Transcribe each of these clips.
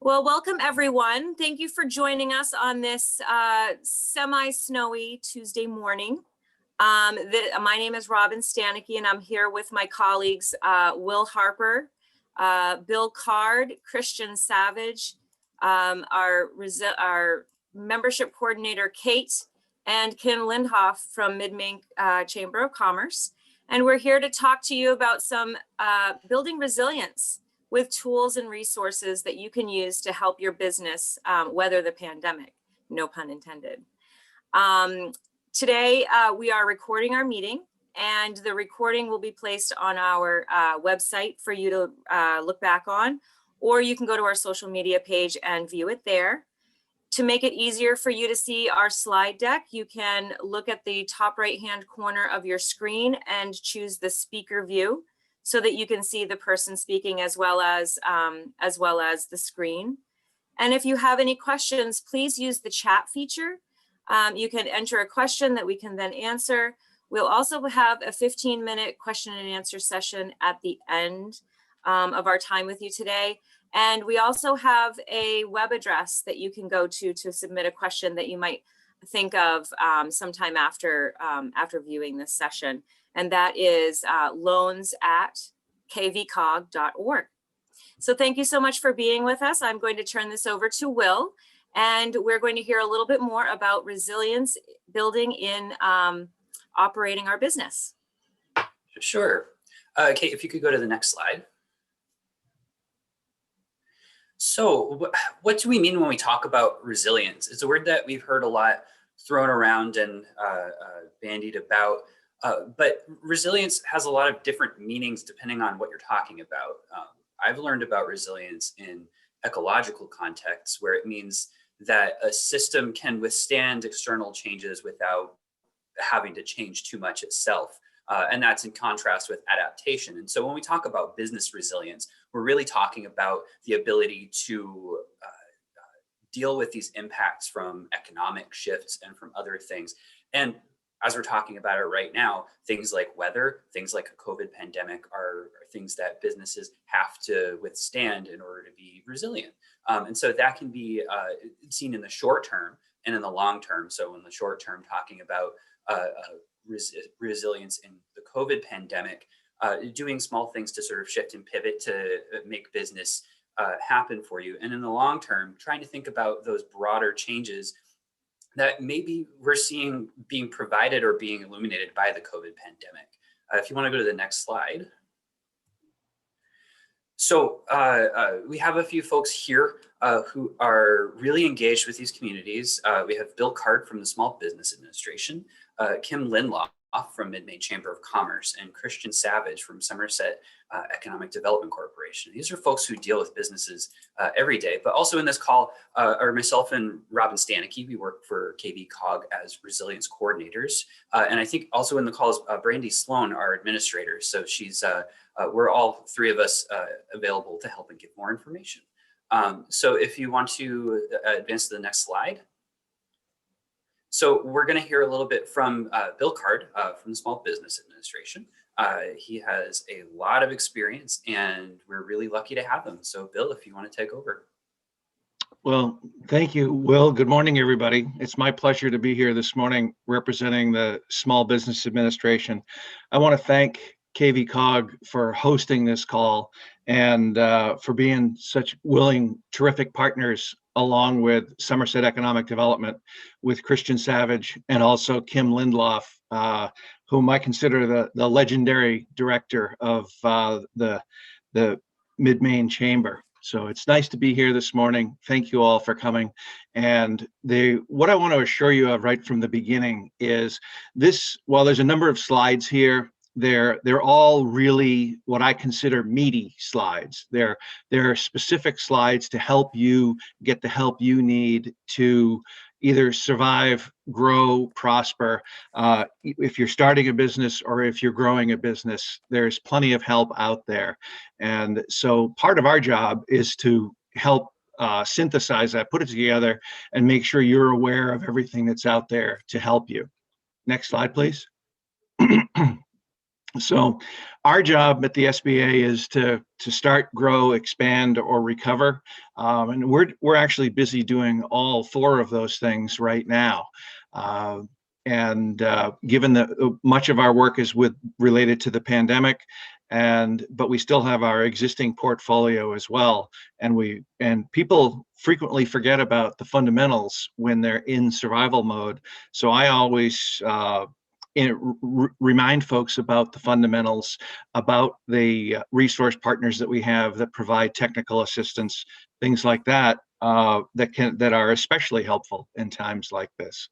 Well, welcome everyone. Thank you for joining us on this semi-snowy Tuesday morning. My name is Robin Stanicky, and I'm here with my colleagues, Will Harper, Bill Card, Christian Savage, our membership coordinator, Kate, and Kim Lindhoff from Mid-Maine Chamber of Commerce. And we're here to talk to you about some building resilience with tools and resources that you can use to help your business weather the pandemic, no pun intended. Today, we are recording our meeting, and the recording will be placed on our website for you to look back on, or you can go to our social media page and view it there. To make it easier for you to see our slide deck, you can look at the top right-hand corner of your screen and choose the speaker view, so that you can see the person speaking as well as the screen. And if you have any questions, please use the chat feature. You can enter a question that we can then answer. We'll also have a 15-minute question and answer session at the end of our time with you today. And we also have a web address that you can go to submit a question that you might think of sometime after viewing this session. And that is loans@kvcog.org. So thank you so much for being with us. I'm going to turn this over to Will, and we're going to hear a little bit more about resilience building in operating our business. Sure. Kate, if you could go to the next slide. So what do we mean when we talk about resilience? It's a word that we've heard a lot thrown around and bandied about. But resilience has a lot of different meanings depending on what you're talking about. I've learned about resilience in ecological contexts, where it means that a system can withstand external changes without having to change too much itself. And that's in contrast with adaptation. And so when we talk about business resilience, we're really talking about the ability to deal with these impacts from economic shifts and from other things. And as we're talking about it right now, things like weather, things like a COVID pandemic are things that businesses have to withstand in order to be resilient. And so that can be seen in the short term and in the long term. So in the short term, talking about resilience in the COVID pandemic, doing small things to sort of shift and pivot to make business happen for you. And in the long term, trying to think about those broader changes that maybe we're seeing being provided or being illuminated by the COVID pandemic. If you want to go to the next slide. So we have a few folks here who are really engaged with these communities. We have Bill Card from the Small Business Administration, Kim Lindhoff from Mid-Maine Chamber of Commerce, and Christian Savage from Somerset Economic Development Corporation. These are folks who deal with businesses every day, but also in this call are myself and Robin Stanicky. We work for KVCOG as resilience coordinators. And I think also in the call is Brandy Sloan, our administrator. So we're all three of us available to help and give more information. So if you want to advance to the next slide. So we're going to hear a little bit from Bill Card from the Small Business Administration. He has a lot of experience, and we're really lucky to have him. So Bill, if you want to take over. Well, thank you, Will. Good morning, everybody. It's my pleasure to be here this morning representing the Small Business Administration. I want to thank KVCOG for hosting this call and for being such willing, terrific partners along with Somerset Economic Development, with Christian Savage and also Kim Lindhoff, whom I consider the legendary director of the Mid-Maine Chamber. So it's nice to be here this morning. Thank you all for coming. And what I want to assure you of right from the beginning is this, while there's a number of slides here, they're all really what I consider meaty slides. They're specific slides to help you get the help you need to either survive, grow, prosper. If you're starting a business or if you're growing a business, there's plenty of help out there. And so part of our job is to help synthesize that, put it together, and make sure you're aware of everything that's out there to help you. Next slide, please. So our job at the SBA is to start, grow, expand, or recover. And we're actually busy doing all four of those things right now. Given that much of our work is related to the pandemic, but we still have our existing portfolio as well. And people frequently forget about the fundamentals when they're in survival mode. So I always remind folks about the fundamentals, about the resource partners that we have that provide technical assistance, things like that, that are especially helpful in times like this.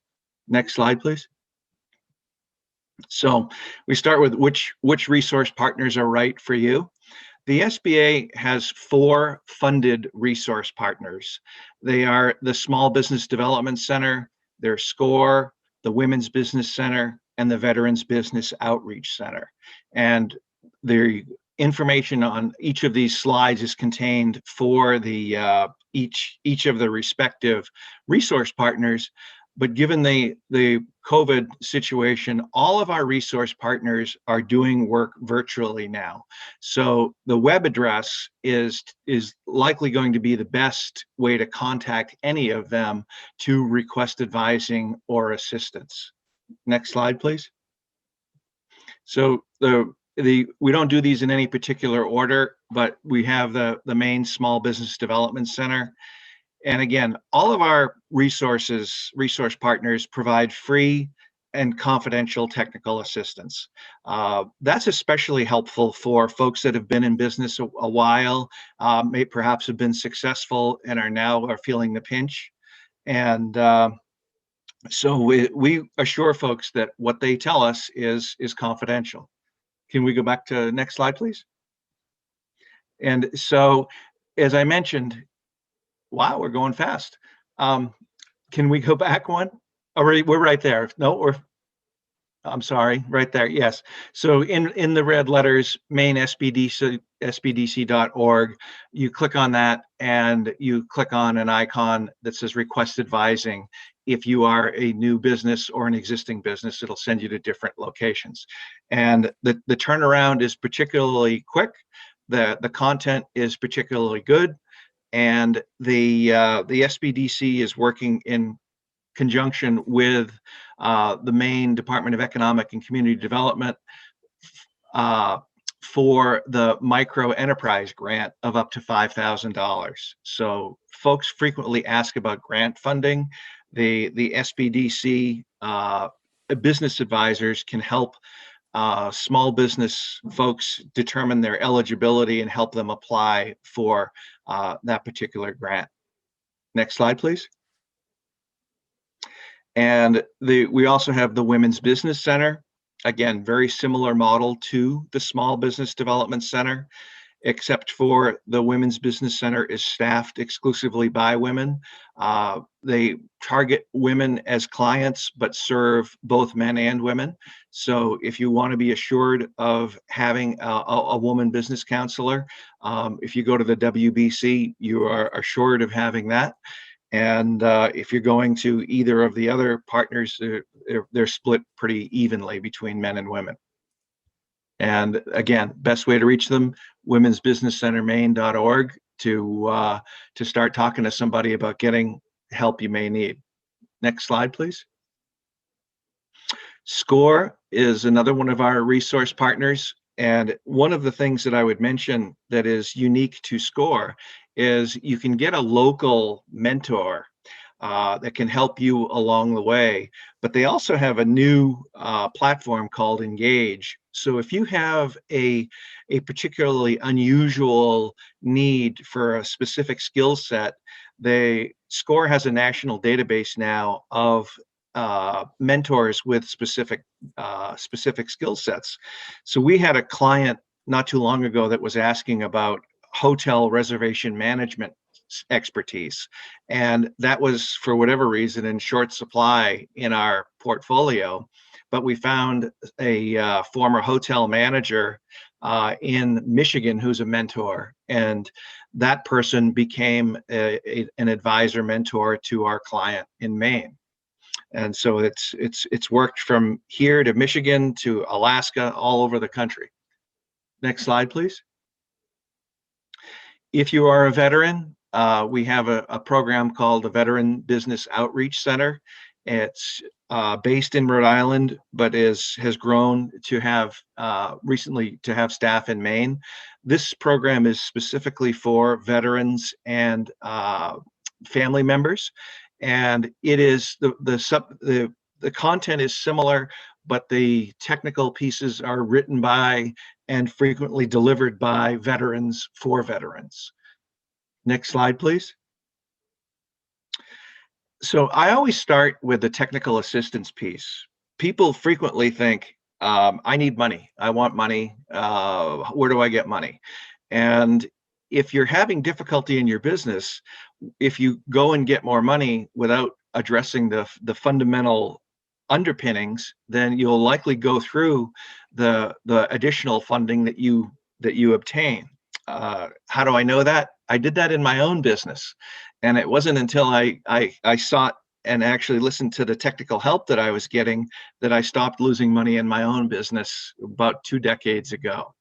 Next slide, please. So we start with which resource partners are right for you. The SBA has 4 funded resource partners. They are the Small Business Development Center, their SCORE, the Women's Business Center, and the Veterans Business Outreach Center. And the information on each of these slides is contained for the each of the respective resource partners. But given the COVID situation, all of our resource partners are doing work virtually now. So the web address is likely going to be the best way to contact any of them to request advising or assistance. Next slide, please. So we don't do these in any particular order, but we have the Maine Small Business Development Center. And again, all of our resource partners provide free and confidential technical assistance. That's especially helpful for folks that have been in business a while, may perhaps have been successful and are feeling the pinch. And so we assure folks that what they tell us is confidential. Can we go back to next slide, please? And so, as I mentioned, wow, we're going fast. Can we go back one? Oh, we're right there. No, I'm sorry, right there. Yes. So in the red letters, Maine SBDC.org, you click on that and you click on an icon that says request advising. If you are a new business or an existing business, it'll send you to different locations. And the turnaround is particularly quick. The content is particularly good. And the SBDC is working in conjunction with the Maine Department of Economic and Community Development for the micro enterprise grant of up to $5,000. So folks frequently ask about grant funding. The SBDC business advisors can help small business folks determine their eligibility and help them apply for that particular grant. Next slide, please. And we also have the Women's Business Center. Again, very similar model to the Small Business Development Center, except for the Women's Business Center is staffed exclusively by women. They target women as clients, but serve both men and women. So if you want to be assured of having a woman business counselor, if you go to the WBC, you are assured of having that. And if you're going to either of the other partners, they're split pretty evenly between men and women. And again, best way to reach them, womensbusinesscentermaine.org to start talking to somebody about getting help you may need. Next slide, please. SCORE is another one of our resource partners. And one of the things that I would mention that is unique to SCORE is you can get a local mentor that can help you along the way. But they also have a new platform called Engage. So if you have a particularly unusual need for a specific skill set, SCORE has a national database now of mentors with specific skill sets. So we had a client not too long ago that was asking about hotel reservation management expertise, and that was, for whatever reason, in short supply in our portfolio. But we found a former hotel manager in Michigan who's a mentor, and that person became an advisor mentor to our client in Maine. And so it's worked from here to Michigan to Alaska, all over the country. Next slide, please. If you are a veteran, we have a program called the Veteran Business Outreach Center. It's based in Rhode Island, but has grown to have recently to have staff in Maine. This program is specifically for veterans and family members, and it is the content is similar, but the technical pieces are written by and frequently delivered by veterans for veterans. Next slide, please. So I always start with the technical assistance piece. People frequently think, I need money. I want money. Where do I get money? And if you're having difficulty in your business, if you go and get more money without addressing the fundamental underpinnings, then you'll likely go through the additional funding that you obtain. How do I know that? I did that in my own business, and it wasn't until I sought and actually listened to the technical help that I was getting that I stopped losing money in my own business about 2 decades ago.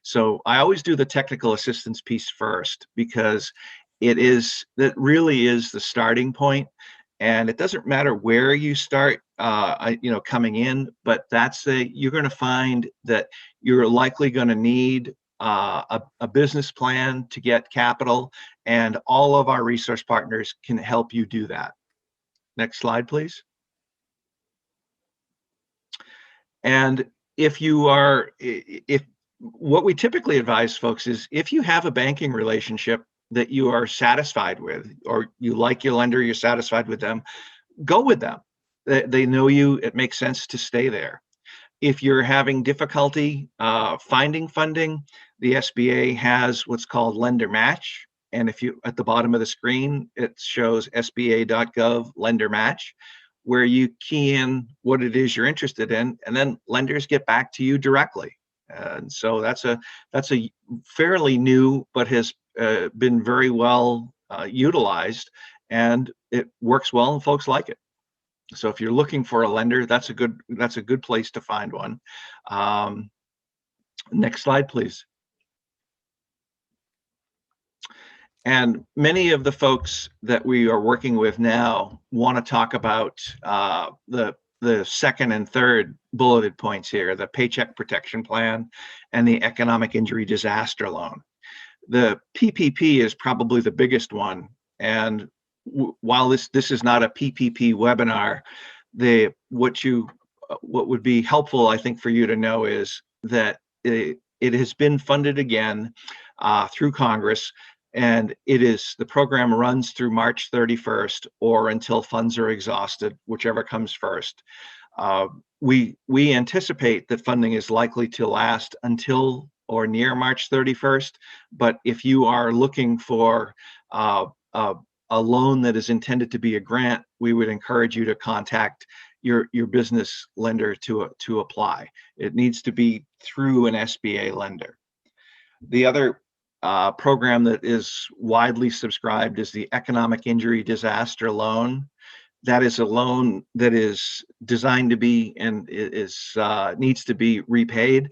So I always do the technical assistance piece first, because that really is the starting point. And it doesn't matter where you start, coming in, but you're going to find that you're likely going to need a business plan to get capital, and all of our resource partners can help you do that. Next slide, please. And if what we typically advise folks is, if you have a banking relationship that you are satisfied with, or you like your lender, you're satisfied with them, go with them. They know you, it makes sense to stay there. If you're having difficulty finding funding, the SBA has what's called lender match. And if you, at the bottom of the screen, it shows sba.gov lender match, where you key in what it is you're interested in, and then lenders get back to you directly. And so that's a fairly new, but has been very well utilized, and it works well and folks like it. So if you're looking for a lender, that's a good place to find one. Next slide, please. And many of the folks that we are working with now want to talk about the second and third bulleted points here, the Paycheck Protection Plan and the Economic Injury Disaster Loan. The PPP is probably the biggest one. And while this is not a PPP webinar, what would be helpful, I think, for you to know is that it has been funded again through Congress, and the program runs through March 31st or until funds are exhausted, whichever comes first. We anticipate that funding is likely to last until or near March 31st, but if you are looking for a loan that is intended to be a grant, we would encourage you to contact your business lender to apply. It needs to be through an SBA lender. The other program that is widely subscribed is the Economic Injury Disaster Loan. That is a loan that is designed to be and needs to be repaid,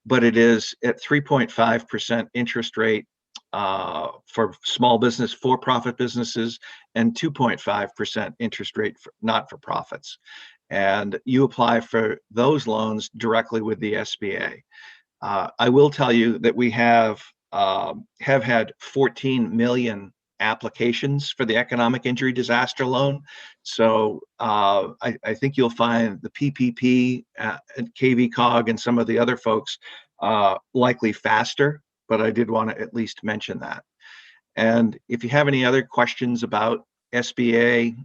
but it is at 3.5% interest rate for small business, for-profit businesses, and 2.5% interest rate for not-for-profits. And you apply for those loans directly with the SBA. I will tell you that we have had 14 million applications for the Economic Injury Disaster Loan. So I think you'll find the PPP and KVCOG and some of the other folks likely faster, but I did want to at least mention that. And if you have any other questions about SBA,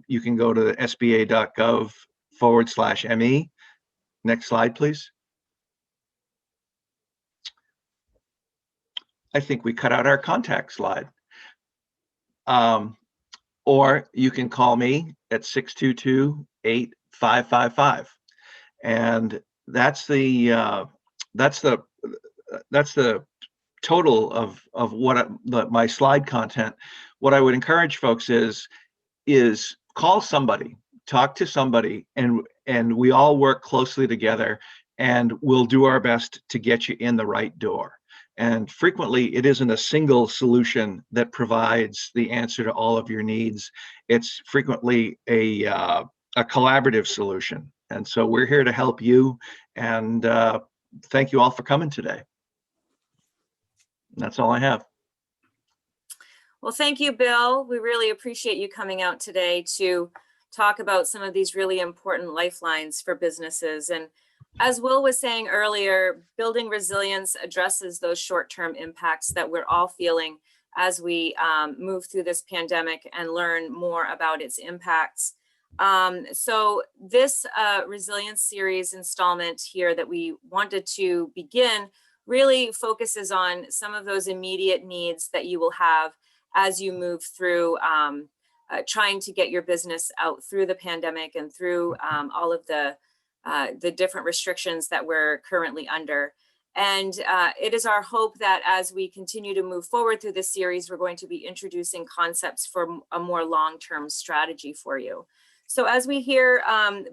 you can go to the sba.gov/ME. Next slide, please. I think we cut out our contact slide. Or you can call me at 622-8555. And that's the total of what my slide content. What I would encourage folks is call somebody. talk to somebody, and we all work closely together, and we'll do our best to get you in the right door. And frequently, it isn't a single solution that provides the answer to all of your needs. It's frequently a collaborative solution. And so we're here to help you. And thank you all for coming today. That's all I have. Well, thank you, Bill. We really appreciate you coming out today to talk about some of these really important lifelines for businesses. And as Will was saying earlier, building resilience addresses those short-term impacts that we're all feeling as we move through this pandemic and learn more about its impacts. So this resilience series installment here that we wanted to begin really focuses on some of those immediate needs that you will have as you move through trying to get your business out through the pandemic and through all of the different restrictions that we're currently under. And it is our hope that as we continue to move forward through this series, we're going to be introducing concepts for a more long-term strategy for you. So as we hear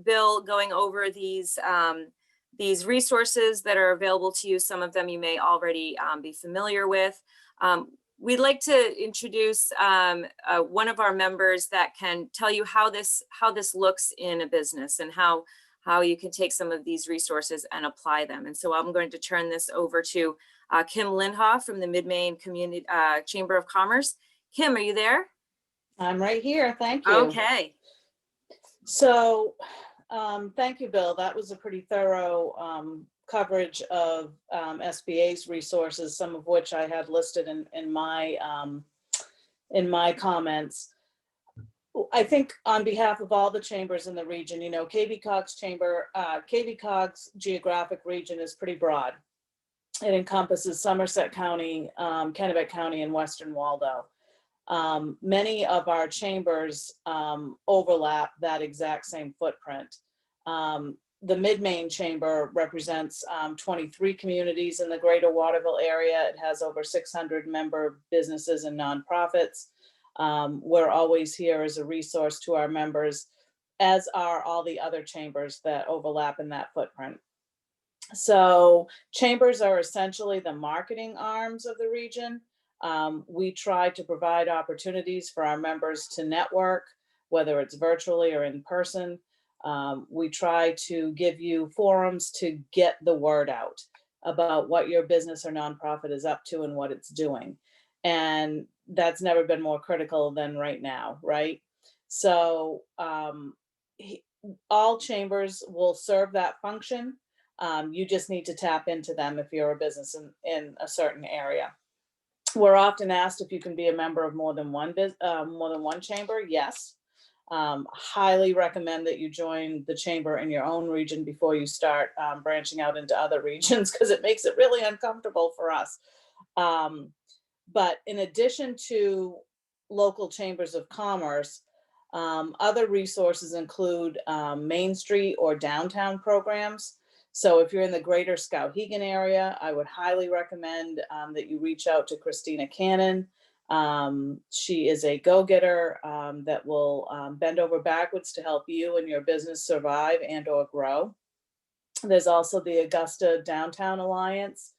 Bill going over these resources that are available to you, some of them you may already be familiar with. We'd like to introduce one of our members that can tell you how this looks in a business and how you can take some of these resources and apply them. And so I'm going to turn this over to Kim Lindhoff from the Mid-Maine Community Chamber of Commerce. Kim, are you there? I'm right here. Thank you. Okay. So thank you, Bill. That was a pretty thorough coverage of SBA's resources, some of which I had listed in my comments. I think on behalf of all the chambers in the region, you know, KVCOG's geographic region is pretty broad. It encompasses Somerset County, Kennebec County, and Western Waldo. Many of our chambers overlap that exact same footprint. The Mid-Maine Chamber represents 23 communities in the greater Waterville area. It has over 600 member businesses and nonprofits. We're always here as a resource to our members, as are all the other chambers that overlap in that footprint. So chambers are essentially the marketing arms of the region. We try to provide opportunities for our members to network, whether it's virtually or in person. We try to give you forums to get the word out about what your business or nonprofit is up to and what it's doing. And that's never been more critical than right now, right? So all chambers will serve that function. You just need to tap into them if you're a business in a certain area. We're often asked if you can be a member of more than one chamber. Yes. Highly recommend that you join the chamber in your own region before you start branching out into other regions, because it makes it really uncomfortable for us. But in addition to local chambers of commerce, other resources include Main Street or downtown programs. So if you're in the greater Skowhegan area, I would highly recommend that you reach out to Christina Cannon. She is a go-getter that will bend over backwards to help you and your business survive and or grow. There's also the Augusta Downtown Alliance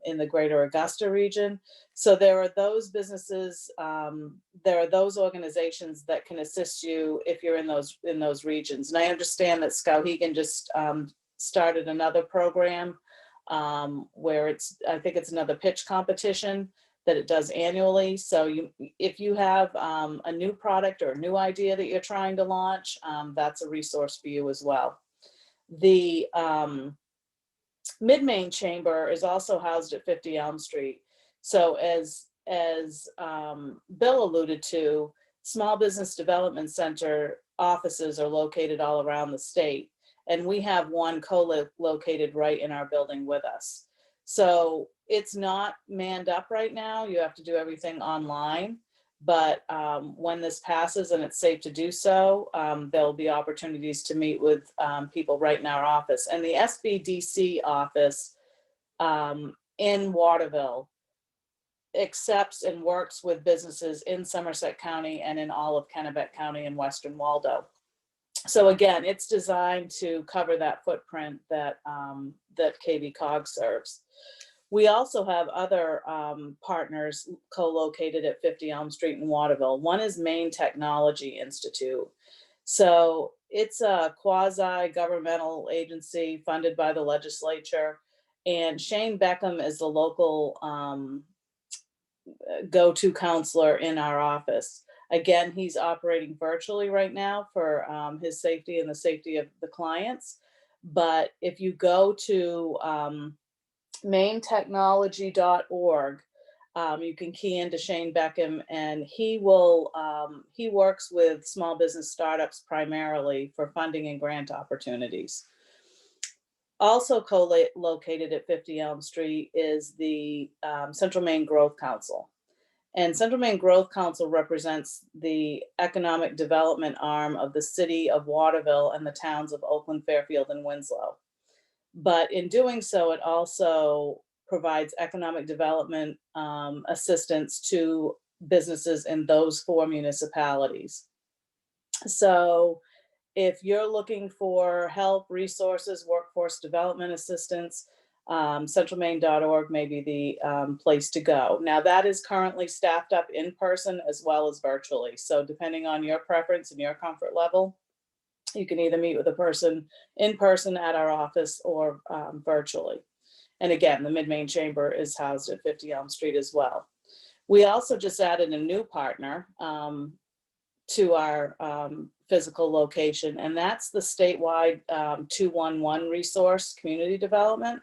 in the greater Augusta region. So there are those businesses, there are those organizations that can assist you if you're in those regions. And I understand that Skowhegan just started another program where I think it's another pitch competition that it does annually. So if you have a new product or a new idea that you're trying to launch, that's a resource for you as well. The Mid-Maine Chamber is also housed at 50 Elm Street. So as Bill alluded to, Small Business Development Center offices are located all around the state. And we have one co-located right in our building with us. So it's not manned up right now. You have to do everything online. But when this passes and it's safe to do so, there'll be opportunities to meet with people right in our office. And the SBDC office in Waterville accepts and works with businesses in Somerset County and in all of Kennebec County and Western Waldo. So again, it's designed to cover that footprint that, that KVCOG serves. We also have other partners co-located at 50 Elm Street in Waterville. One is Maine Technology Institute. So it's a quasi-governmental agency funded by the legislature. And Shane Beckham is the local go-to counselor in our office. Again, he's operating virtually right now for his safety and the safety of the clients. But if you go to mainetechnology.org, you can key into Shane Beckham, and he will, he works with small business startups primarily for funding and grant opportunities. Also co-located at 50 Elm Street is the Central Maine Growth Council. And Central Maine Growth Council represents the economic development arm of the city of Waterville and the towns of Oakland, Fairfield, and Winslow. But in doing so, it also provides economic development assistance to businesses in those 4 municipalities. So if you're looking for help, resources, workforce development assistance, centralmaine.org may be the place to go. Now that is currently staffed up in person as well as virtually. So depending on your preference and your comfort level, you can either meet with a person in person at our office or virtually. And again, the Mid-Maine Chamber is housed at 50 Elm Street as well. We also just added a new partner to our physical location, and that's the statewide 211 resource, community development.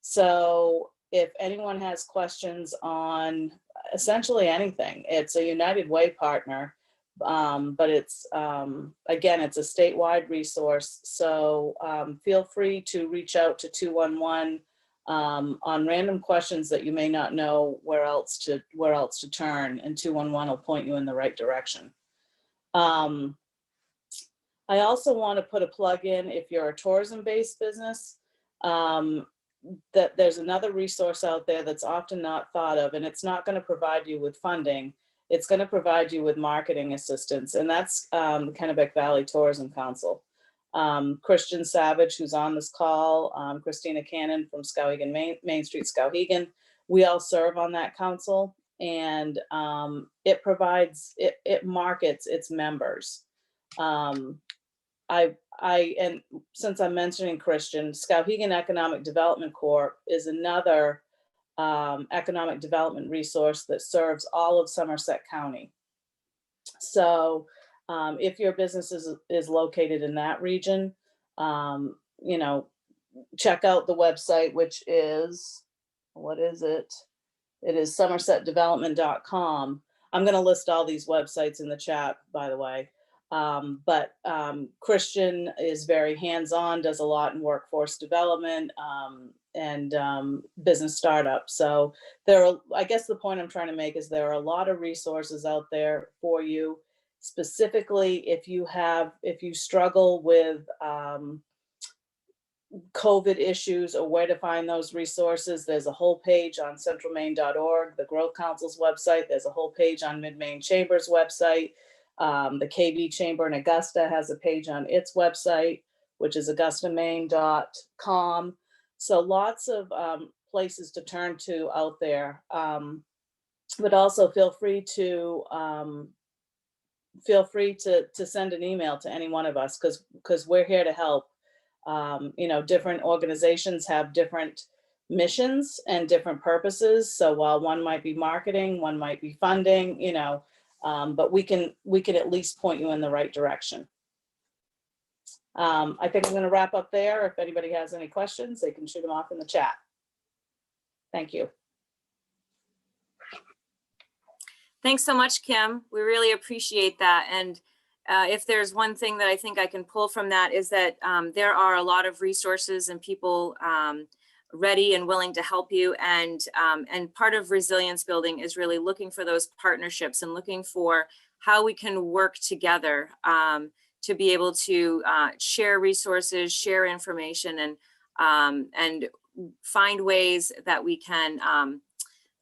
So if anyone has questions on essentially anything, it's a United Way partner, but it's, again, it's a statewide resource. So feel free to reach out to 211 on random questions that you may not know where else to turn, and 211 will point you in the right direction. I also want to put a plug in if you're a tourism-based business, that there's another resource out there that's often not thought of, and it's not going to provide you with funding. It's going to provide you with marketing assistance, and that's the Kennebec Valley Tourism Council. Christian Savage, who's on this call, Christina Cannon from Skowhegan, Main Street, Skowhegan. We all serve on that council, and it provides, it markets its members. And since I'm mentioning Christian, Skowhegan Economic Development Corp is another economic development resource that serves all of Somerset County. So if your business is located in that region, you know, check out the website, which is, what is it? It is somersetdevelopment.com. I'm going to list all these websites in the chat, by the way. But Christian is very hands-on, does a lot in workforce development and business startups. So there are, I guess the point I'm trying to make is there are a lot of resources out there for you. Specifically, if you struggle with COVID issues or where to find those resources, there's a whole page on centralmaine.org, the Growth Council's website. There's a whole page on Mid-Maine Chamber's website. The KV Chamber in Augusta has a page on its website, which is augustamaine.com. So lots of places to turn to out there. But also feel free to send an email to any one of us, because we're here to help. You know, different organizations have different missions and different purposes. So while one might be marketing, one might be funding, you know, but we can at least point you in the right direction. I think I'm going to wrap up there. If anybody has any questions, they can shoot them off in the chat. Thank you. Thanks so much, Kim. We really appreciate that. And if there's one thing that I think I can pull from that is that there are a lot of resources and people ready and willing to help you. And part of resilience building is really looking for those partnerships and looking for how we can work together to be able to share resources, share information, and find ways that we can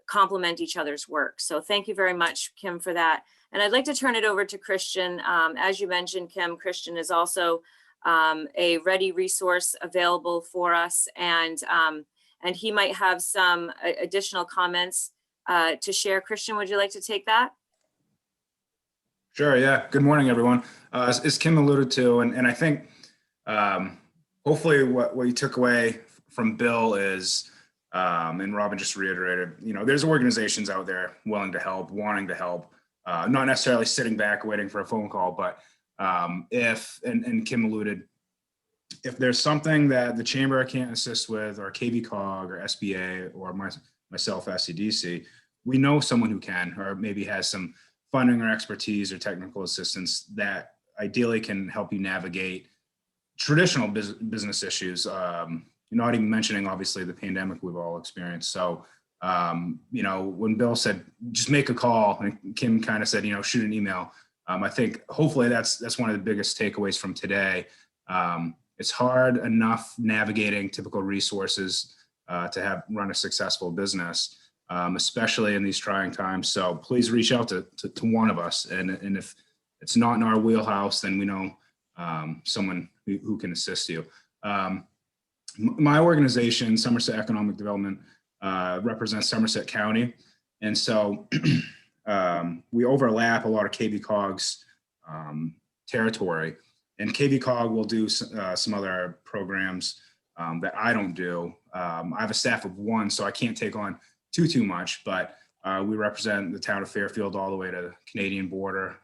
complement each other's work. So thank you very much, Kim, for that. And I'd like to turn it over to Christian. As you mentioned, Kim, Christian is also a ready resource available for us, and he might have some additional comments to share. Christian, would you like to take that? Sure, yeah. Good morning, everyone. As Kim alluded to, and I think hopefully what you took away from Bill is, and Robin just reiterated, there's organizations out there willing to help, wanting to help, not necessarily sitting back waiting for a phone call, but and Kim alluded, if there's something that the chamber can't assist with, or KVCOG or SBA or myself, SCDC, we know someone who can, or maybe has some funding or expertise or technical assistance that ideally can help you navigate traditional business issues. Not even mentioning obviously the pandemic we've all experienced. So, when Bill said just make a call, and Kim kind of said, shoot an email. I think hopefully that's one of the biggest takeaways from today. It's hard enough navigating typical resources to run a successful business, especially in these trying times. So please reach out to one of us. And if it's not in our wheelhouse, then we know someone who can assist you. My organization, Somerset Economic Development, represents Somerset County. And so we overlap a lot of KVCOG's territory. And KVCOG will do some other programs that I don't do. I have a staff of one, so I can't take on too much, but we represent the town of Fairfield all the way to the Canadian border.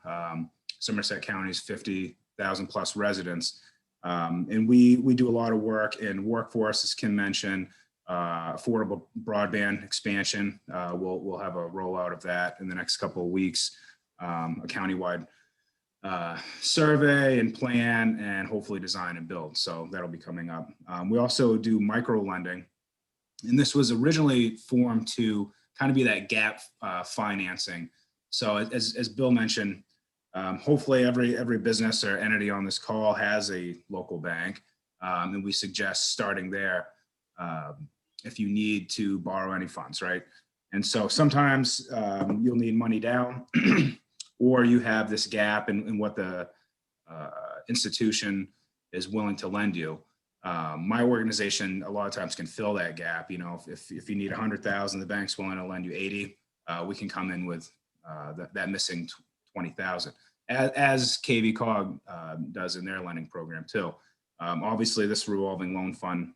Somerset County's 50,000 plus residents. And we do a lot of work in workforce, as Kim mentioned, affordable broadband expansion. We'll have a rollout of that in the next couple of weeks, a countywide survey and plan, and hopefully design and build. So that'll be coming up. We also do micro lending. And this was originally formed to kind of be that gap financing. So as Bill mentioned, hopefully every business or entity on this call has a local bank. And we suggest starting there if you need to borrow any funds, right? And so sometimes you'll need money down or you have this gap in what the institution is willing to lend you. My organization a lot of times can fill that gap. If you need 100,000, the bank's willing to lend you 80. We can come in with that missing 20,000, as KVCOG does in their lending program too. Obviously, this revolving loan fund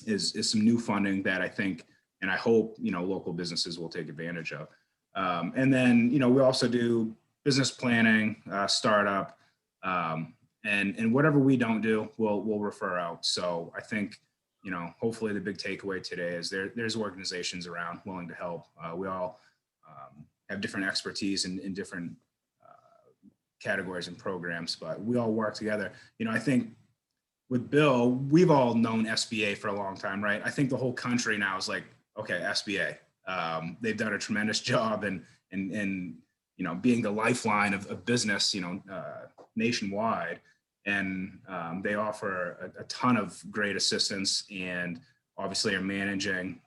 is some new funding that I think and I hope local businesses will take advantage of. And then we also do business planning, startup. And whatever we don't do, we'll refer out. So I think, hopefully the big takeaway today is there's organizations around willing to help. We all have different expertise in different categories and programs, but we all work together. I think with Bill, we've all known SBA for a long time, right? I think the whole country now is like, okay, SBA. They've done a tremendous job in being the lifeline of business, nationwide. And they offer a ton of great assistance and obviously are managing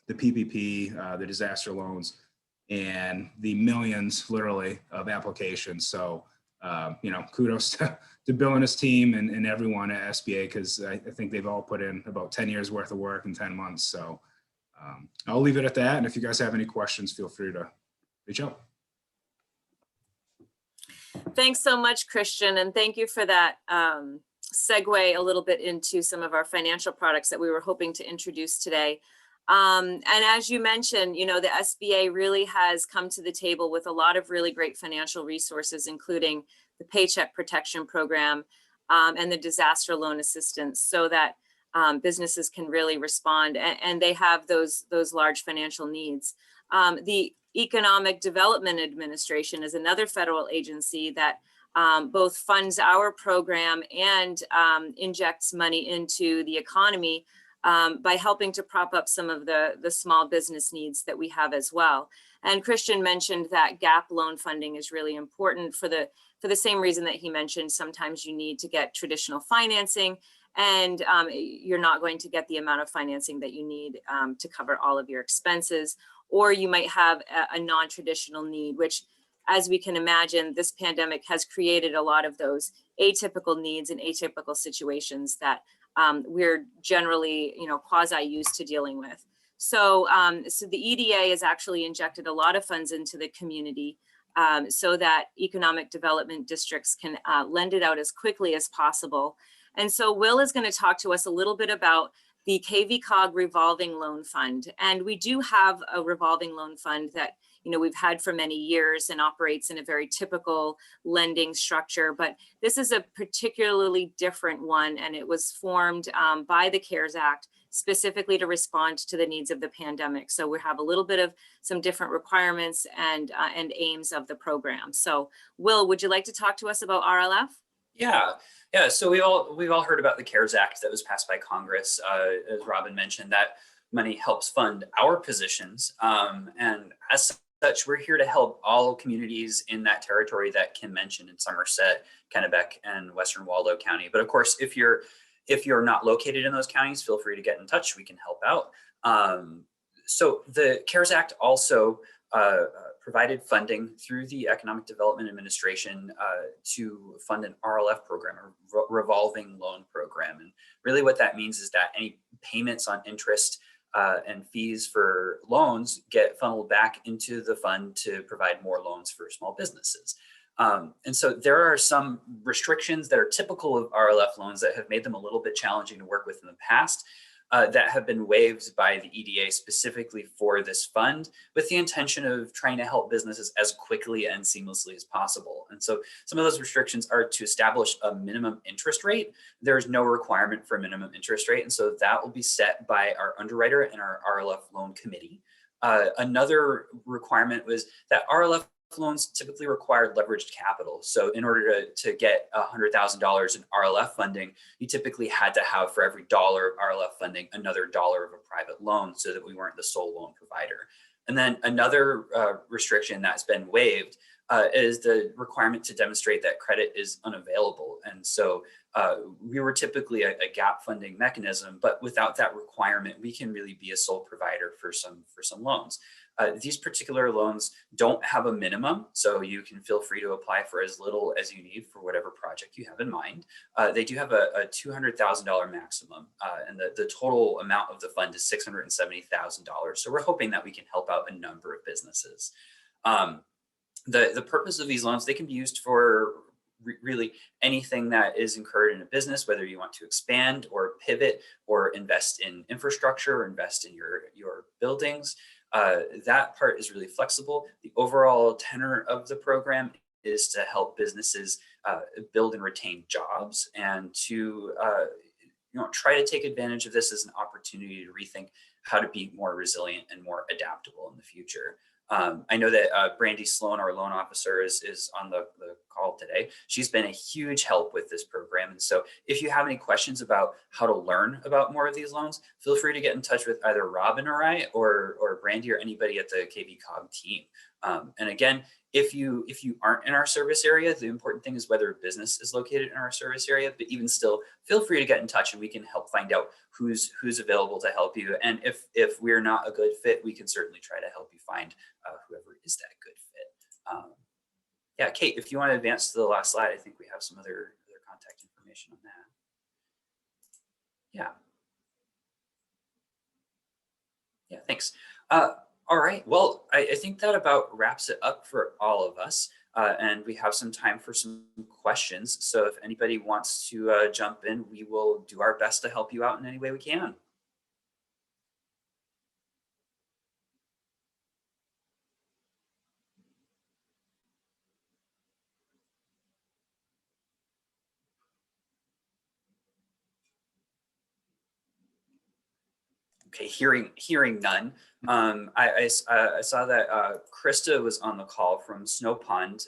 the PPP, the disaster loans, and the millions literally of applications. So, kudos to Bill and his team and everyone at SBA, because I think they've all put in about 10 years worth of work in 10 months. So I'll leave it at that. And if you guys have any questions, feel free to reach out. Thanks so much, Christian. And thank you for that segue a little bit into some of our financial products that we were hoping to introduce today. And as you mentioned, the SBA really has come to the table with a lot of really great financial resources, including the Paycheck Protection Program and the disaster loan assistance, so that businesses can really respond and they have those large financial needs. The Economic Development Administration is another federal agency that both funds our program and injects money into the economy by helping to prop up some of the small business needs that we have as well. And Christian mentioned that gap loan funding is really important for the same reason that he mentioned. Sometimes you need to get traditional financing, and you're not going to get the amount of financing that you need to cover all of your expenses. Or you might have a non-traditional need, which, as we can imagine, this pandemic has created a lot of those atypical needs and atypical situations that we're generally, quasi used to dealing with. So, so the EDA has actually injected a lot of funds into the community so that economic development districts can lend it out as quickly as possible. And so Will is going to talk to us a little bit about the KVCOG Revolving Loan Fund. And we do have a revolving loan fund that we've had for many years and operates in a very typical lending structure, but this is a particularly different one, and it was formed by the CARES Act specifically to respond to the needs of the pandemic. So we have a little bit of some different requirements and aims of the program. So Will, would you like to talk to us about RLF? Yeah. So we've all heard about the CARES Act that was passed by Congress. As Robin mentioned, that money helps fund our positions, and as such, we're here to help all communities in that territory that Kim mentioned in Somerset, Kennebec, and Western Waldo County. But of course, if you're not located in those counties, feel free to get in touch. We can help out. So the CARES Act also provided funding through the Economic Development Administration to fund an RLF program, a revolving loan program. And really what that means is that any payments on interest and fees for loans get funneled back into the fund to provide more loans for small businesses. And so there are some restrictions that are typical of RLF loans that have made them a little bit challenging to work with in the past that have been waived by the EDA specifically for this fund with the intention of trying to help businesses as quickly and seamlessly as possible. And so some of those restrictions are to establish a minimum interest rate. There's no requirement for a minimum interest rate. And so that will be set by our underwriter and our RLF loan committee. Another requirement was that RLF loans typically require leveraged capital. So in order to get $100,000 in RLF funding, you typically had to have for every dollar of RLF funding, another dollar of a private loan so that we weren't the sole loan provider. And then another restriction that's been waived is the requirement to demonstrate that credit is unavailable. And so we were typically a gap funding mechanism, but without that requirement, we can really be a sole provider for some loans. These particular loans don't have a minimum, so you can feel free to apply for as little as you need for whatever project you have in mind. They do have a $200,000 maximum, and the total amount of the fund is $670,000. So we're hoping that we can help out a number of businesses. The purpose of these loans, they can be used for really anything that is incurred in a business, whether you want to expand or pivot or invest in infrastructure or invest in your buildings. That part is really flexible. The overall tenor of the program is to help businesses build and retain jobs and to try to take advantage of this as an opportunity to rethink how to be more resilient and more adaptable in the future. I know that Brandy Sloan, our loan officer, is on the call today. She's been a huge help with this program. And so if you have any questions about how to learn about more of these loans, feel free to get in touch with either Robin or I or Brandy or anybody at the KVCOG team. And again, if you aren't in our service area, the important thing is whether a business is located in our service area, but even still, feel free to get in touch and we can help find out who's available to help you. And if we're not a good fit, we can certainly try to help you find whoever is that good fit. Yeah, Kate, if you want to advance to the last slide, I think we have some other contact information on that. Yeah, thanks. All right, well, I think that about wraps it up for all of us. And we have some time for some questions. So if anybody wants to jump in, we will do our best to help you out in any way we can. Okay, hearing none. I saw that Krista was on the call from Snow Pond.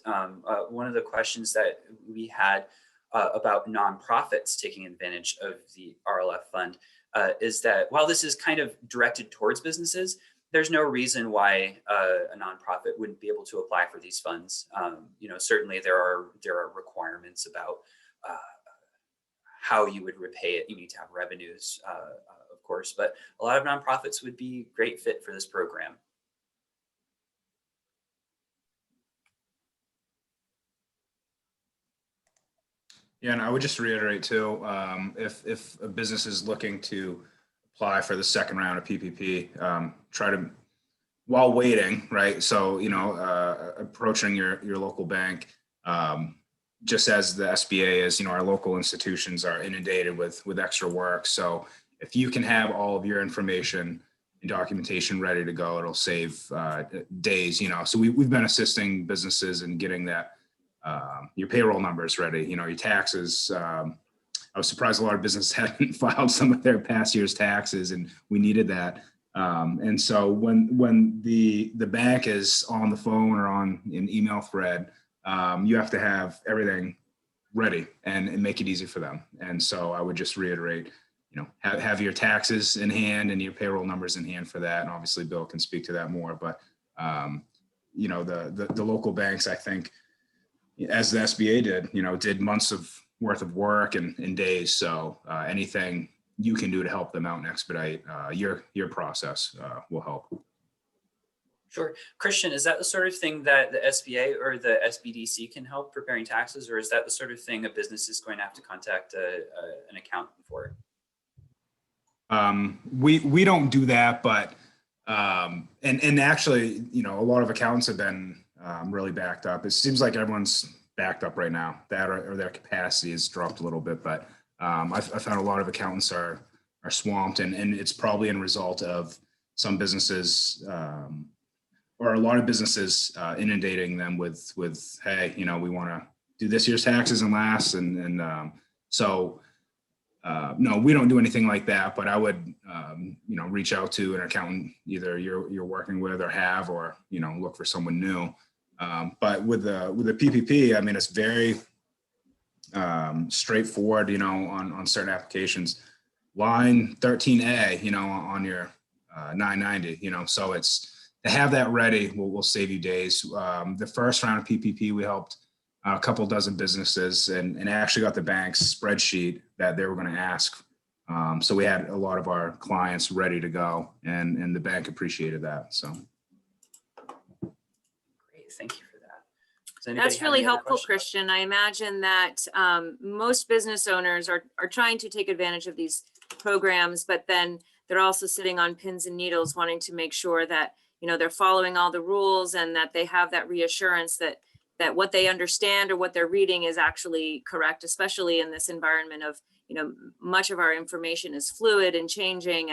One of the questions that we had about nonprofits taking advantage of the RLF fund is that while this is kind of directed towards businesses, there's no reason why a nonprofit wouldn't be able to apply for these funds. Certainly there are requirements about how you would repay it. You need to have revenues, of course, but a lot of nonprofits would be great fit for this program. Yeah, and I would just reiterate too, if a business is looking to apply for the second round of PPP, try to, while waiting, right? So, approaching your local bank, just as the SBA is, our local institutions are inundated with extra work. So if you can have all of your information and documentation ready to go, it'll save days, So we've been assisting businesses in getting that, your payroll numbers ready, your taxes. I was surprised a lot of businesses hadn't filed some of their past year's taxes, and we needed that. And so when the bank is on the phone or on an email thread, you have to have everything ready and make it easy for them. And so I would just reiterate, have your taxes in hand and your payroll numbers in hand for that. And obviously Bill can speak to that more, but the local banks, I think, as the SBA did months of worth of work and days. So anything you can do to help them out and expedite your process will help. Sure. Christian, is that the sort of thing that the SBA or the SBDC can help preparing taxes, or is that the sort of thing a business is going to have to contact an accountant for? We don't do that, but and actually, a lot of accountants have been really backed up. It seems like everyone's backed up right now. That or their capacity has dropped a little bit, but I found a lot of accountants are swamped, and it's probably a result of some businesses. Or a lot of businesses inundating them with hey, we want to do this year's taxes and last, and so no, we don't do anything like that. But I would reach out to an accountant either you're working with or have, or look for someone new. But with the PPP, I mean, it's very straightforward. On certain applications, line 13A, on your 990. So it's. To have that ready will save you days. The first round of PPP, we helped a couple dozen businesses and actually got the bank's spreadsheet that they were going to ask. So we had a lot of our clients ready to go, and the bank appreciated that. So great, thank you for that. That's really helpful, Christian. I imagine that most business owners are trying to take advantage of these programs, but then they're also sitting on pins and needles wanting to make sure that they're following all the rules and that they have that reassurance that what they understand or what they're reading is actually correct, especially in this environment of, much of our information is fluid and changing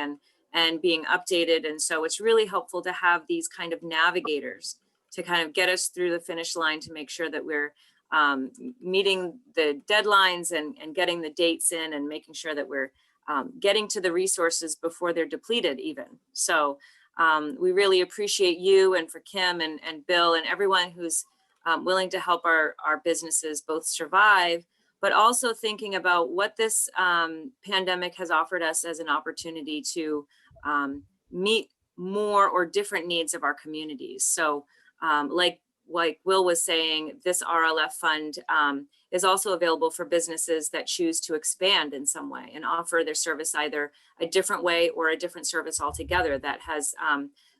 and being updated. And so it's really helpful to have these kind of navigators to kind of get us through the finish line to make sure that we're meeting the deadlines and getting the dates in and making sure that we're getting to the resources before they're depleted even. So we really appreciate you, and for Kim and Bill and everyone who's willing to help our businesses both survive, but also thinking about what this pandemic has offered us as an opportunity to meet more or different needs of our communities. So like Will was saying, this RLF fund is also available for businesses that choose to expand in some way and offer their service either a different way or a different service altogether that has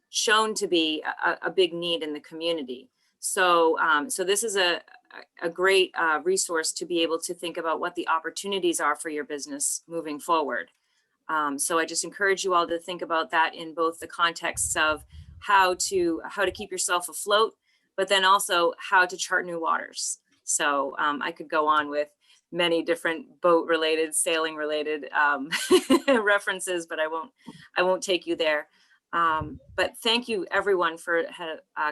shown to be a big need in the community. So so this is a great resource to be able to think about what the opportunities are for your business moving forward. So I just encourage you all to think about that in both the contexts of how to keep yourself afloat, but then also how to chart new waters. So I could go on with many different boat related, sailing related references, but I won't take you there. But thank you everyone for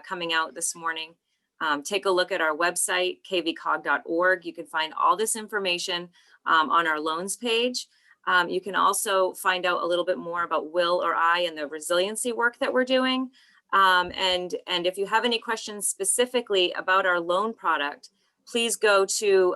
coming out this morning. Take a look at our website, kvcog.org. You can find all this information on our loans page. You can also find out a little bit more about Will or I and the resiliency work that we're doing. And if you have any questions specifically about our loan product, please go to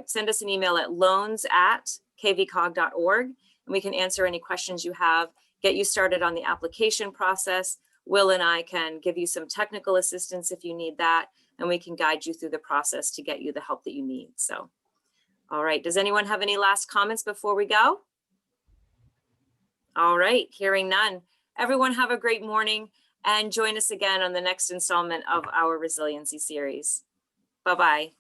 send us an email at loans@kvcog.org, and we can answer any questions you have, get you started on the application process. Will and I can give you some technical assistance if you need that, and we can guide you through the process to get you the help that you need. So All right, does anyone have any last comments before we go? All right, hearing none. Everyone have a great morning and join us again on the next installment of our Resiliency series. Bye-bye.